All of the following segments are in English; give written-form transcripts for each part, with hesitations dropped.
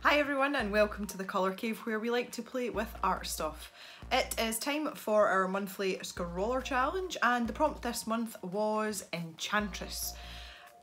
Hi everyone and welcome to the Colour Cave, where we like to play with art stuff. It is time for our monthly Scrawler challenge, and the prompt this month was Enchantress.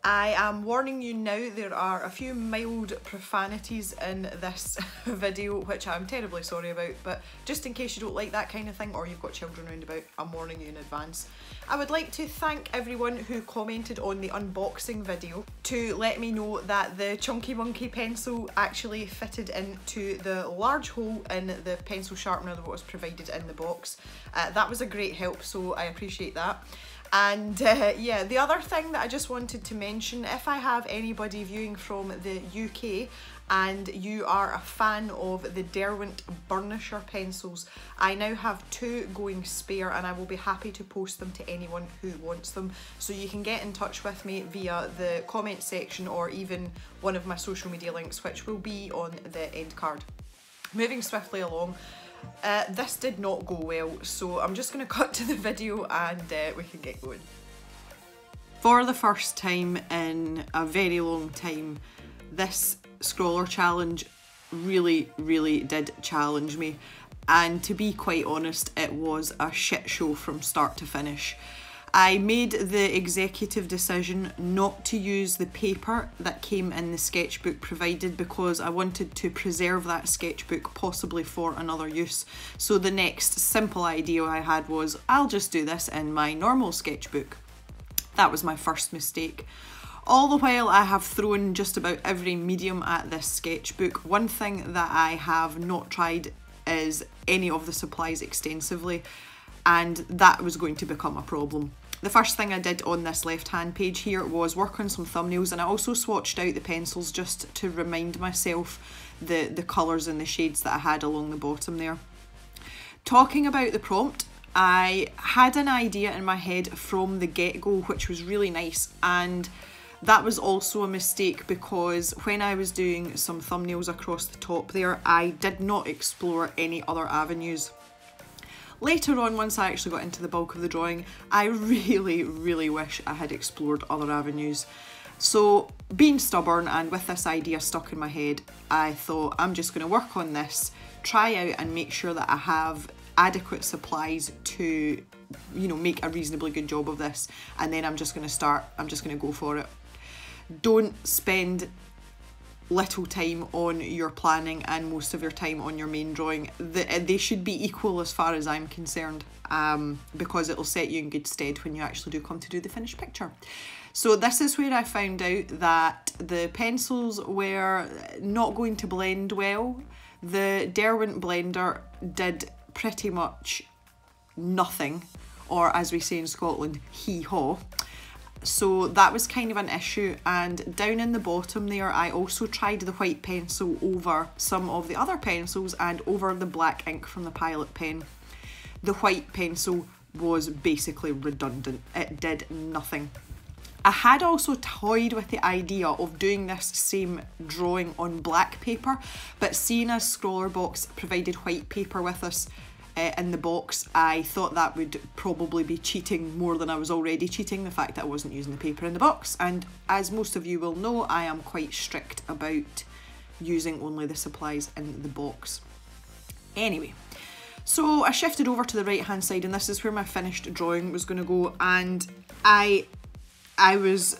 I am warning you now, there are a few mild profanities in this video, which I'm terribly sorry about, but just in case you don't like that kind of thing or you've got children around about, I'm warning you in advance. I would like to thank everyone who commented on the unboxing video to let me know that the Chunky Monkey pencil actually fitted into the large hole in the pencil sharpener that was provided in the box. That was a great help, so I appreciate that. And yeah, the other thing that I just wanted to mention, if I have anybody viewing from the UK and you are a fan of the Derwent Burnisher pencils, I now have 2 going spare and I will be happy to post them to anyone who wants them. So you can get in touch with me via the comment section or even one of my social media links, which will be on the end card. Moving swiftly along. This did not go well, so I'm just going to cut to the video and we can get going. For the first time in a very long time, this Scrawler challenge really did challenge me, and to be quite honest, it was a shit show from start to finish. I made the executive decision not to use the paper that came in the sketchbook provided because I wanted to preserve that sketchbook possibly for another use. So the next simple idea I had was, I'll just do this in my normal sketchbook. That was my first mistake. All the while I have thrown just about every medium at this sketchbook. One thing that I have not tried is any of the supplies extensively, and that was going to become a problem. The first thing I did on this left hand page here was work on some thumbnails, and I also swatched out the pencils just to remind myself the colours and the shades that I had along the bottom there. Talking about the prompt, I had an idea in my head from the get-go which was really nice, and that was also a mistake because when I was doing some thumbnails across the top there, I did not explore any other avenues. Later on, once I actually got into the bulk of the drawing, I really wish I had explored other avenues. So being stubborn and with this idea stuck in my head, I thought I'm just going to work on this, try out and make sure that I have adequate supplies to, you know, make a reasonably good job of this, and then I'm just going to go for it. Don't spend little time on your planning and most of your time on your main drawing. They should be equal as far as I'm concerned, because it'll set you in good stead when you actually do come to do the finished picture. So this is where I found out that the pencils were not going to blend well. The Derwent blender did pretty much nothing, or as we say in Scotland, hee-haw. So that was kind of an issue, and down in the bottom there I also tried the white pencil over some of the other pencils and over the black ink from the Pilot pen. The white pencil was basically redundant, it did nothing. I had also toyed with the idea of doing this same drawing on black paper, but seeing as Scrawlrbox provided white paper with us in the box, I thought that would probably be cheating more than I was already cheating, the fact that I wasn't using the paper in the box. And as most of you will know, I am quite strict about using only the supplies in the box. Anyway, so I shifted over to the right hand side, and this is where my finished drawing was going to go, and I was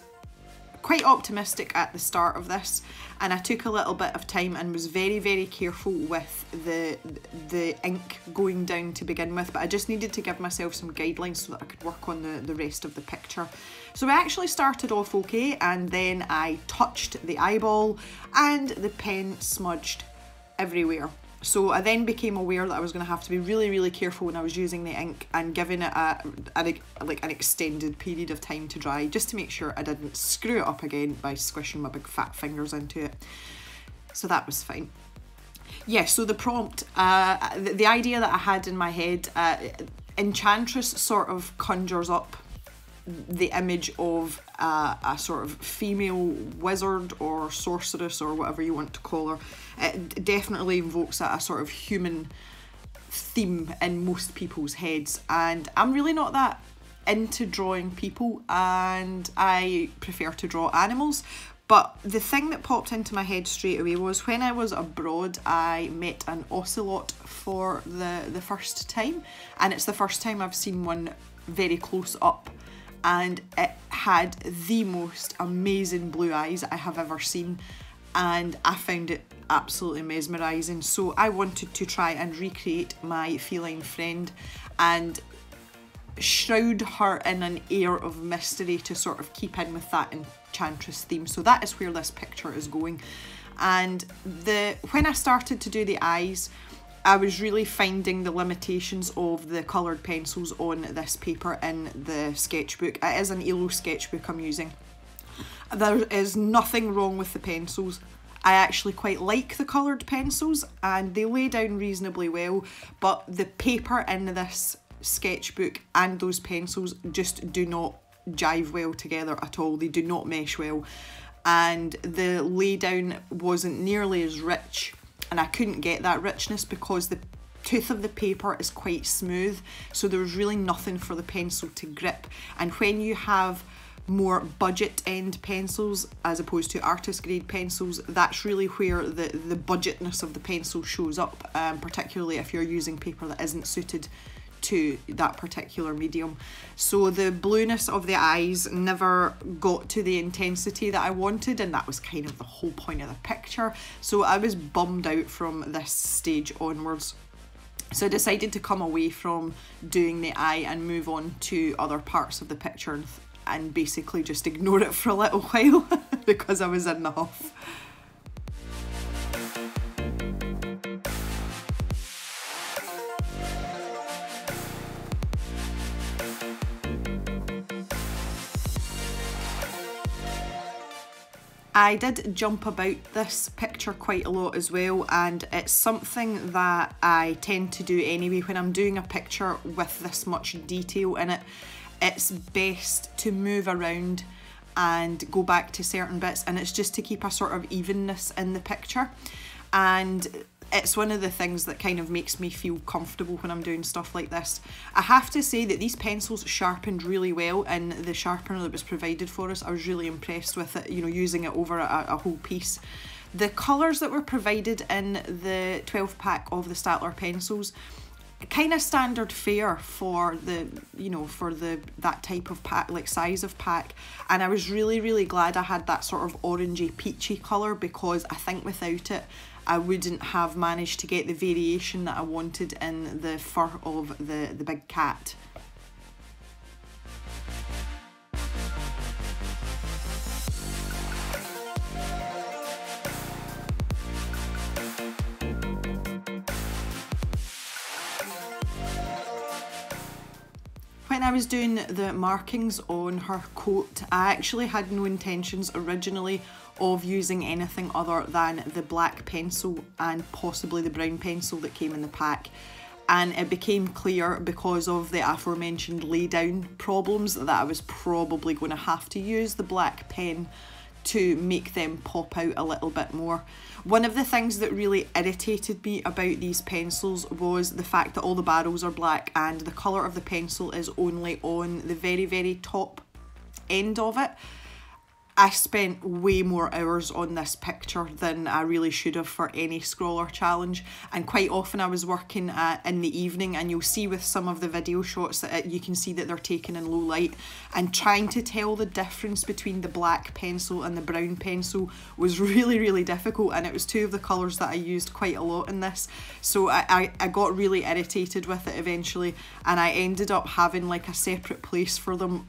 quite optimistic at the start of this, and I took a little bit of time and was very careful with the ink going down to begin with, but I just needed to give myself some guidelines so that I could work on the rest of the picture. So I actually started off okay, and then I touched the eyeball and the pen smudged everywhere. So I then became aware that I was going to have to be really careful when I was using the ink and giving it an extended period of time to dry, just to make sure I didn't screw it up again by squishing my big fat fingers into it. So that was fine. Yeah, so the prompt, the idea that I had in my head, Enchantress sort of conjures up the image of a sort of female wizard or sorceress or whatever you want to call her. It definitely invokes a sort of human theme in most people's heads, and I'm really not that into drawing people, and I prefer to draw animals, But the thing that popped into my head straight away was when I was abroad, I met an ocelot for the first time, and it's the first time I've seen one very close up, and it had the most amazing blue eyes I have ever seen, and I found it absolutely mesmerising. So I wanted to try and recreate my feline friend and shroud her in an air of mystery to sort of keep in with that enchantress theme. So that is where this picture is going. And when I started to do the eyes, I was really finding the limitations of the coloured pencils on this paper in the sketchbook. It is an Elo sketchbook I'm using. There is nothing wrong with the pencils. I actually quite like the coloured pencils and they lay down reasonably well, but the paper in this sketchbook and those pencils just do not jive well together at all. They do not mesh well, and the laydown wasn't nearly as rich, and I couldn't get that richness because the tooth of the paper is quite smooth, so there was really nothing for the pencil to grip. And when you have more budget end pencils as opposed to artist grade pencils, that's really where the budgetness of the pencil shows up, particularly if you're using paper that isn't suited to that particular medium. So the blueness of the eyes never got to the intensity that I wanted, and that was kind of the whole point of the picture. So I was bummed out from this stage onwards. So I decided to come away from doing the eye and move on to other parts of the picture and basically just ignore it for a little while because I was in the huff. I did jump about this picture quite a lot as well, and it's something that I tend to do anyway when I'm doing a picture with this much detail in it. It's best to move around and go back to certain bits, and it's just to keep a sort of evenness in the picture. And it's one of the things that kind of makes me feel comfortable when I'm doing stuff like this. I have to say that these pencils sharpened really well in the sharpener that was provided for us. I was really impressed with it, you know, using it over a whole piece. The colours that were provided in the 12 pack of the Staedtler pencils, kind of standard fare for the, you know, for that type of pack, like size of pack. And I was really glad I had that sort of orangey peachy colour, because I think without it I wouldn't have managed to get the variation that I wanted in the fur of the big cat. When I was doing the markings on her coat, I actually had no intentions originally of using anything other than the black pencil and possibly the brown pencil that came in the pack. And it became clear, because of the aforementioned laydown problems, that I was probably going to have to use the black pen to make them pop out a little bit more. One of the things that really irritated me about these pencils was the fact that all the barrels are black and the colour of the pencil is only on the very top end of it. I spent way more hours on this picture than I really should have for any Scrawler challenge, and quite often I was working in the evening, and you'll see with some of the video shots that you can see that they're taken in low light, and trying to tell the difference between the black pencil and the brown pencil was really difficult, and it was two of the colours that I used quite a lot in this. So I got really irritated with it eventually, and I ended up having like a separate place for them.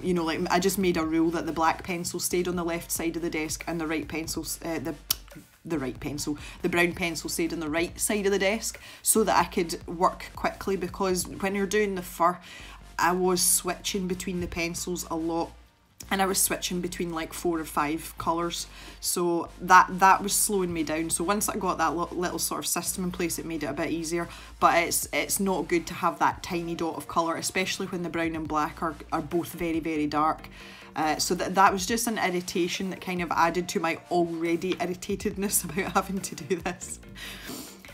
You know, like I just made a rule that the black pencil stayed on the left side of the desk and the right pencil, the brown pencil stayed on the right side of the desk, so that I could work quickly, because when you're doing the fur, I was switching between the pencils a lot, and I was switching between like 4 or 5 colours, so that was slowing me down. So once I got that little sort of system in place, it made it a bit easier. But it's not good to have that tiny dot of colour, especially when the brown and black are both very dark. So that was just an irritation that kind of added to my already irritatedness about having to do this.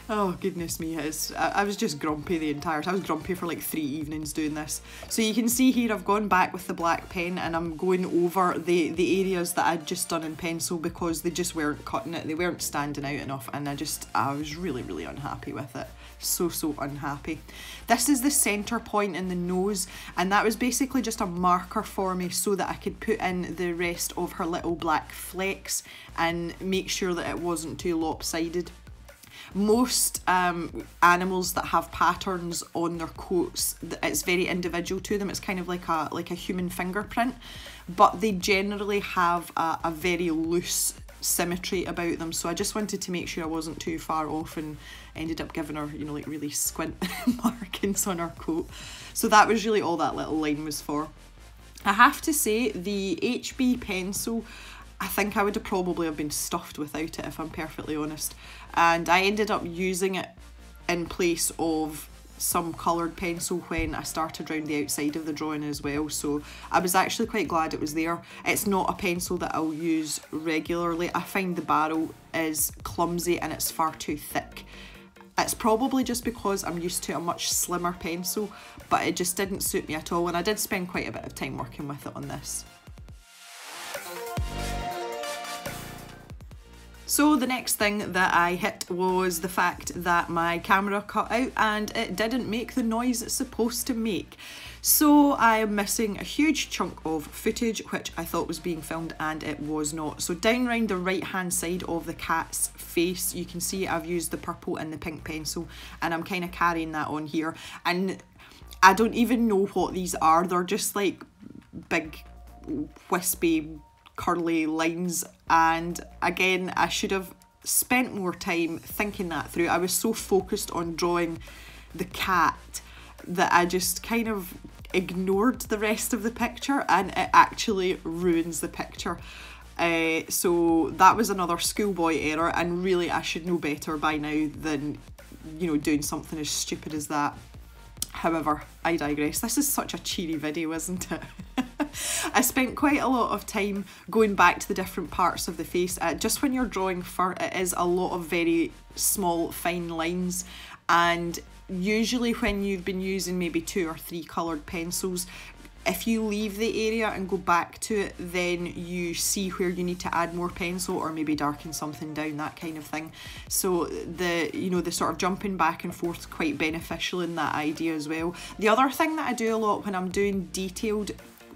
Oh, goodness me, I was just grumpy the entire time. I was grumpy for like 3 evenings doing this. So you can see here I've gone back with the black pen and I'm going over the areas that I'd just done in pencil because they just weren't cutting it. They weren't standing out enough, and I was really, really unhappy with it. So unhappy. This is the centre point in the nose, and that was basically just a marker for me so that I could put in the rest of her little black flecks and make sure that it wasn't too lopsided. Most animals that have patterns on their coats, it's very individual to them. It's kind of like a human fingerprint, but they generally have a very loose symmetry about them. So I just wanted to make sure I wasn't too far off, and ended up giving her, you know, like really squint markings on her coat. So that was really all that little line was for. I have to say, the HB pencil, I think I would have probably been stuffed without it, if I'm perfectly honest. And I ended up using it in place of some coloured pencil when I started around the outside of the drawing as well. So I was actually quite glad it was there. It's not a pencil that I'll use regularly. I find the barrel is clumsy and it's far too thick. It's probably just because I'm used to a much slimmer pencil, but it just didn't suit me at all, and I did spend quite a bit of time working with it on this. So the next thing that I hit was the fact that my camera cut out and it didn't make the noise it's supposed to make. So I am missing a huge chunk of footage which I thought was being filmed, and it was not. So down around the right hand side of the cat's face, you can see I've used the purple and the pink pencil, and I'm kind of carrying that on here. And I don't even know what these are. They're just like big wispy curly lines, and again I should have spent more time thinking that through. I was so focused on drawing the cat that I just kind of ignored the rest of the picture, and it actually ruins the picture. So that was another schoolboy error, and really I should know better by now than, you know, doing something as stupid as that. However, I digress. This is such a cheery video, isn't it? I spent quite a lot of time going back to the different parts of the face. Just when you're drawing fur, it is a lot of very small, fine lines, and usually when you've been using maybe 2 or 3 coloured pencils, if you leave the area and go back to it, then you see where you need to add more pencil or maybe darken something down, that kind of thing. So the sort of jumping back and forth is quite beneficial in that idea as well. The other thing that I do a lot when I'm doing detailed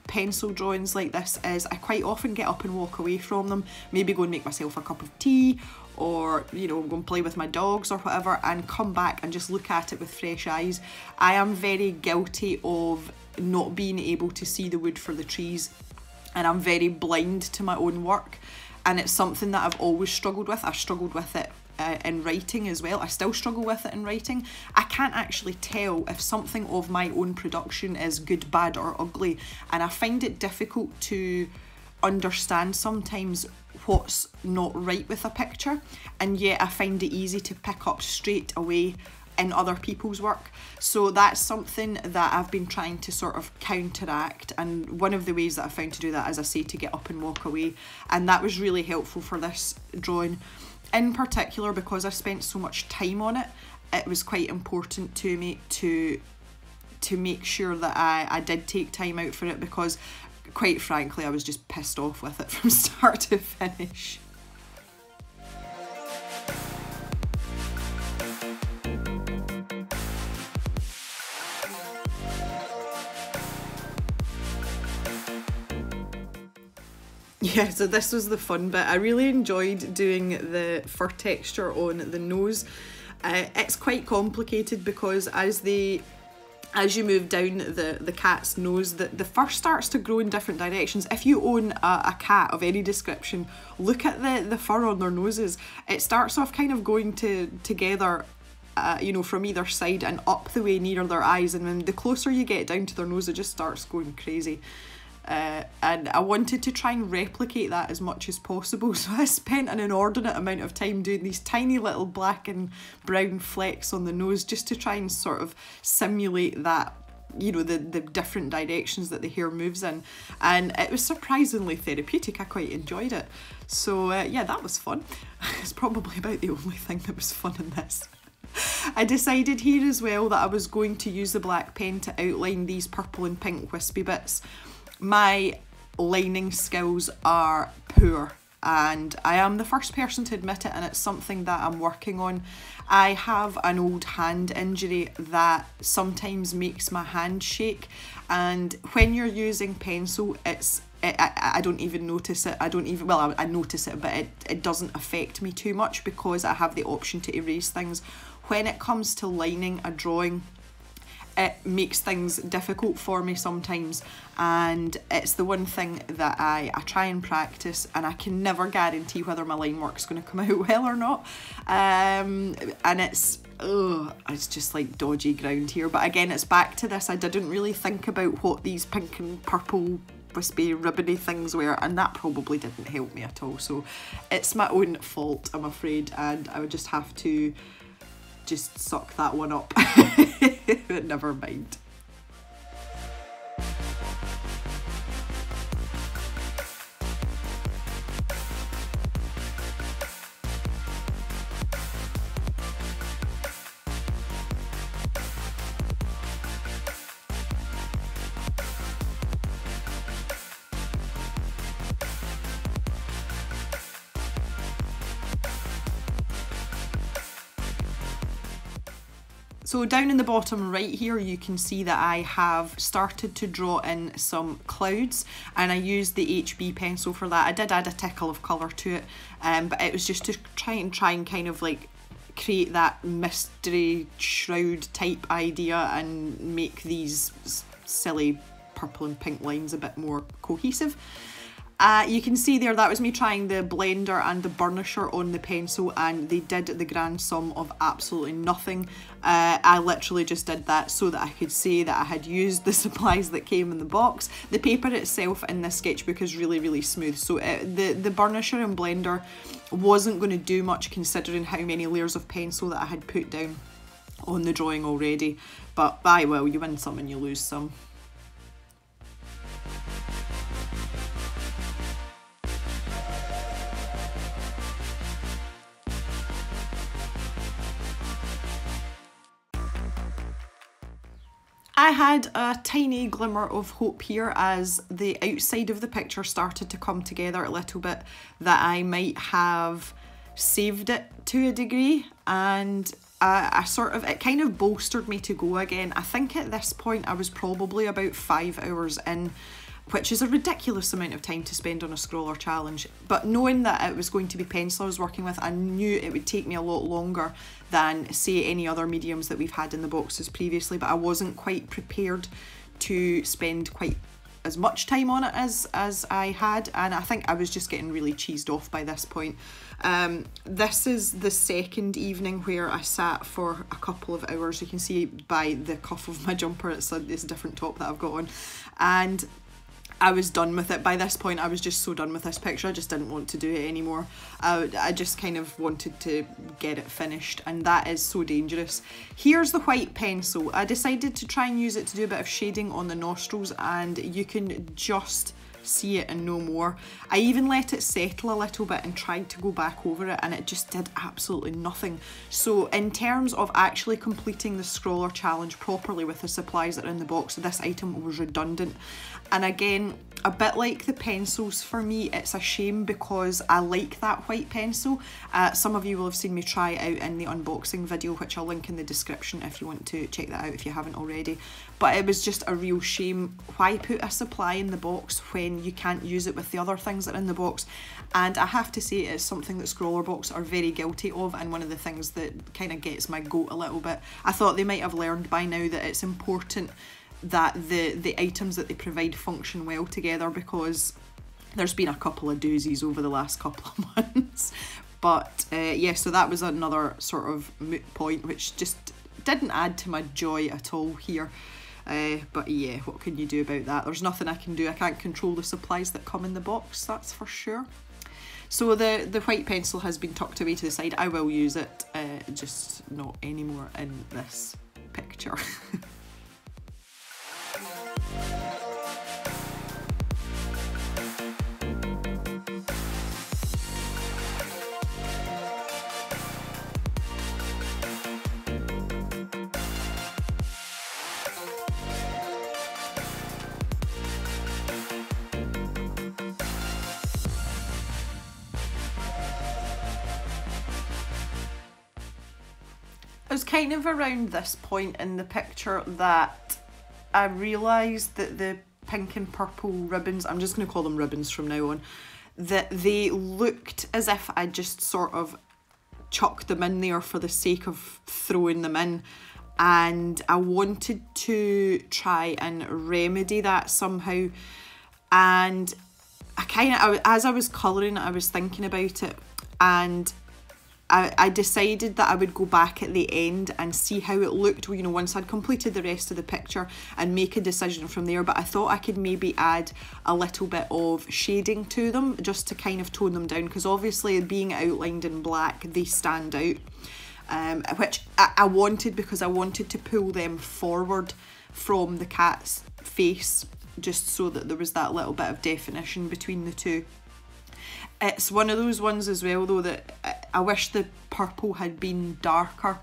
pencil drawings like this is I quite often get up and walk away from them, maybe go and make myself a cup of tea, or, you know, go and play with my dogs or whatever, and come back and just look at it with fresh eyes. I am very guilty of not being able to see the wood for the trees, and I'm very blind to my own work, and it's something that I've always struggled with. I've struggled with it in writing as well. I still struggle with it in writing. I can't actually tell if something of my own production is good, bad or ugly, and I find it difficult to understand sometimes what's not right with a picture, and yet I find it easy to pick up straight away in other people's work. So that's something that I've been trying to sort of counteract, and one of the ways that I found to do that, as I say, to get up and walk away, and that was really helpful for this drawing in particular because I spent so much time on it. It was quite important to me to make sure that I did take time out for it, because quite frankly I was just pissed off with it from start to finish. Yeah, so this was the fun bit. I really enjoyed doing the fur texture on the nose. It's quite complicated because as you move down the cat's nose, the fur starts to grow in different directions. If you own a cat of any description, look at the fur on their noses. It starts off kind of going together, you know, from either side and up the way near their eyes, and then the closer you get down to their nose, it just starts going crazy. And I wanted to try and replicate that as much as possible, so I spent an inordinate amount of time doing these tiny little black and brown flecks on the nose just to try and sort of simulate that, you know, the different directions that the hair moves in, and it was surprisingly therapeutic. I quite enjoyed it. So yeah, that was fun. It's probably about the only thing that was fun in this. I decided here as well that I was going to use the black pen to outline these purple and pink wispy bits. My lining skills are poor, and I am the first person to admit it, and it's something that I'm working on. I have an old hand injury that sometimes makes my hand shake, and when you're using pencil, I don't even notice it. I notice it, but it doesn't affect me too much because I have the option to erase things. When it comes to lining a drawing, it makes things difficult for me sometimes, and it's the one thing that I try and practice, and I can never guarantee whether my line work's going to come out well or not. And it's just like dodgy ground here. But again, it's back to this. I didn't really think about what these pink and purple wispy ribbony things were, and that probably didn't help me at all. So it's my own fault, I'm afraid, and I would just have to just suck that one up. But never mind. So down in the bottom right here, you can see that I have started to draw in some clouds, and I used the HB pencil for that. I did add a tickle of colour to it, but it was just to try and kind of like create that mystery shroud type idea and make these silly purple and pink lines a bit more cohesive. You can see there, that was me trying the blender and the burnisher on the pencil, and they did the grand sum of absolutely nothing. I literally just did that so that I could say that I had used the supplies that came in the box. The paper itself in this sketchbook is really, really smooth, so the burnisher and blender wasn't going to do much considering how many layers of pencil that I had put down on the drawing already. But aye, well, you win some and you lose some. I had a tiny glimmer of hope here as the outside of the picture started to come together a little bit, that I might have saved it to a degree, and it kind of bolstered me to go again. I think at this point I was probably about 5 hours in, which is a ridiculous amount of time to spend on a Scrawler challenge. But knowing that it was going to be pencil I was working with, I knew it would take me a lot longer than, say, any other mediums that we've had in the boxes previously, but I wasn't quite prepared to spend quite as much time on it as I had, and I think I was just getting really cheesed off by this point. This is the second evening where I sat for a couple of hours. You can see by the cuff of my jumper, it's a different top that I've got on, and I was done with it. By this point, I was just so done with this picture, I just didn't want to do it anymore. I just kind of wanted to get it finished, and that is so dangerous. Here's the white pencil. I decided to try and use it to do a bit of shading on the nostrils, and you can just see it and no more. I even let it settle a little bit and tried to go back over it, and it just did absolutely nothing. So in terms of actually completing the Scrawler challenge properly with the supplies that are in the box, this item was redundant. And again, a bit like the pencils for me, it's a shame because I like that white pencil. Some of you will have seen me try it out in the unboxing video, which I'll link in the description if you want to check that out if you haven't already. But it was just a real shame. Why put a supply in the box when you can't use it with the other things that are in the box? And I have to say, it's something that Scrawlrbox are very guilty of, and one of the things that kind of gets my goat a little bit. I thought they might have learned by now that it's important that the items that they provide function well together, because there's been a couple of doozies over the last couple of months. But yeah, so that was another sort of moot point, which just didn't add to my joy at all here. But yeah, what can you do about that? There's nothing I can do. I can't control the supplies that come in the box, that's for sure. So the white pencil has been tucked away to the side. I will use it, just not anymore in this picture. It was kind of around this point in the picture that I realised that the pink and purple ribbons, I'm just going to call them ribbons from now on, that they looked as if I just sort of chucked them in there for the sake of throwing them in, and I wanted to try and remedy that somehow. And as I was colouring, I was thinking about it, and I decided that I would go back at the end and see how it looked, you know, once I'd completed the rest of the picture, and make a decision from there. But I thought I could maybe add a little bit of shading to them just to kind of tone them down, because obviously being outlined in black, they stand out, which I wanted, because I wanted to pull them forward from the cat's face, just so that there was that little bit of definition between the two. It's one of those ones as well though that I wish the purple had been darker.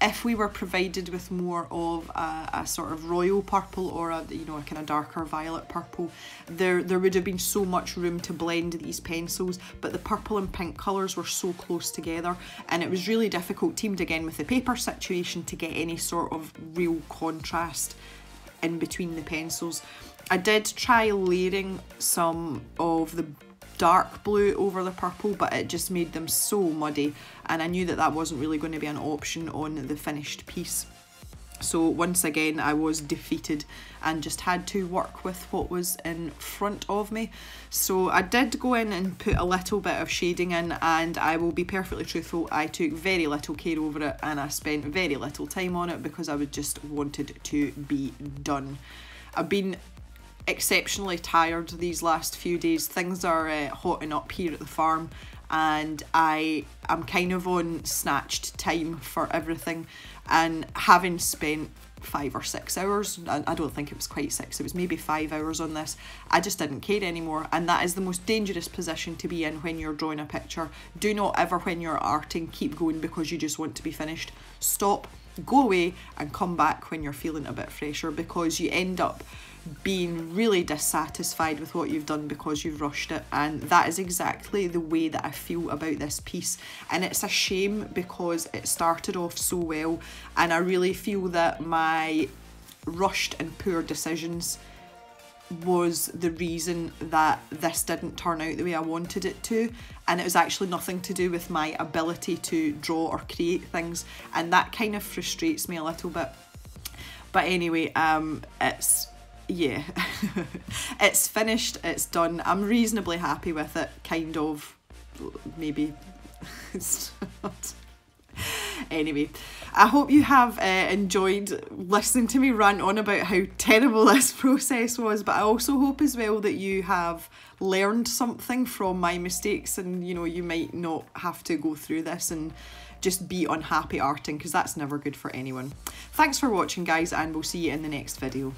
If we were provided with more of a sort of royal purple, or a, you know, a kind of darker violet purple, there would have been so much room to blend these pencils. But the purple and pink colours were so close together, and it was really difficult, teamed again with the paper situation, to get any sort of real contrast in between the pencils. I did try layering some of the dark blue over the purple, but it just made them so muddy, and I knew that that wasn't really going to be an option on the finished piece. So once again I was defeated and just had to work with what was in front of me. So I did go in and put a little bit of shading in, and I will be perfectly truthful, I took very little care over it and I spent very little time on it because I just wanted to be done. I've been exceptionally tired these last few days. Things are hotting up here at the farm, and I'm kind of on snatched time for everything, and having spent 5 or 6 hours, I don't think it was quite 6, it was maybe 5 hours on this, I just didn't care anymore. And that is the most dangerous position to be in when you're drawing a picture. Do not ever, when you're arting, keep going because you just want to be finished. Stop, go away and come back when you're feeling a bit fresher, because you end up being really dissatisfied with what you've done because you've rushed it. And that is exactly the way that I feel about this piece, and it's a shame because it started off so well, and I really feel that my rushed and poor decisions was the reason that this didn't turn out the way I wanted it to. And it was actually nothing to do with my ability to draw or create things, and that kind of frustrates me a little bit. But anyway, yeah, it's finished, it's done. I'm reasonably happy with it, kind of, maybe. It's not. Anyway, I hope you have enjoyed listening to me rant on about how terrible this process was, but I also hope as well that you have learned something from my mistakes, and you know, you might not have to go through this and just be unhappy arting, because that's never good for anyone. Thanks for watching guys, and we'll see you in the next video.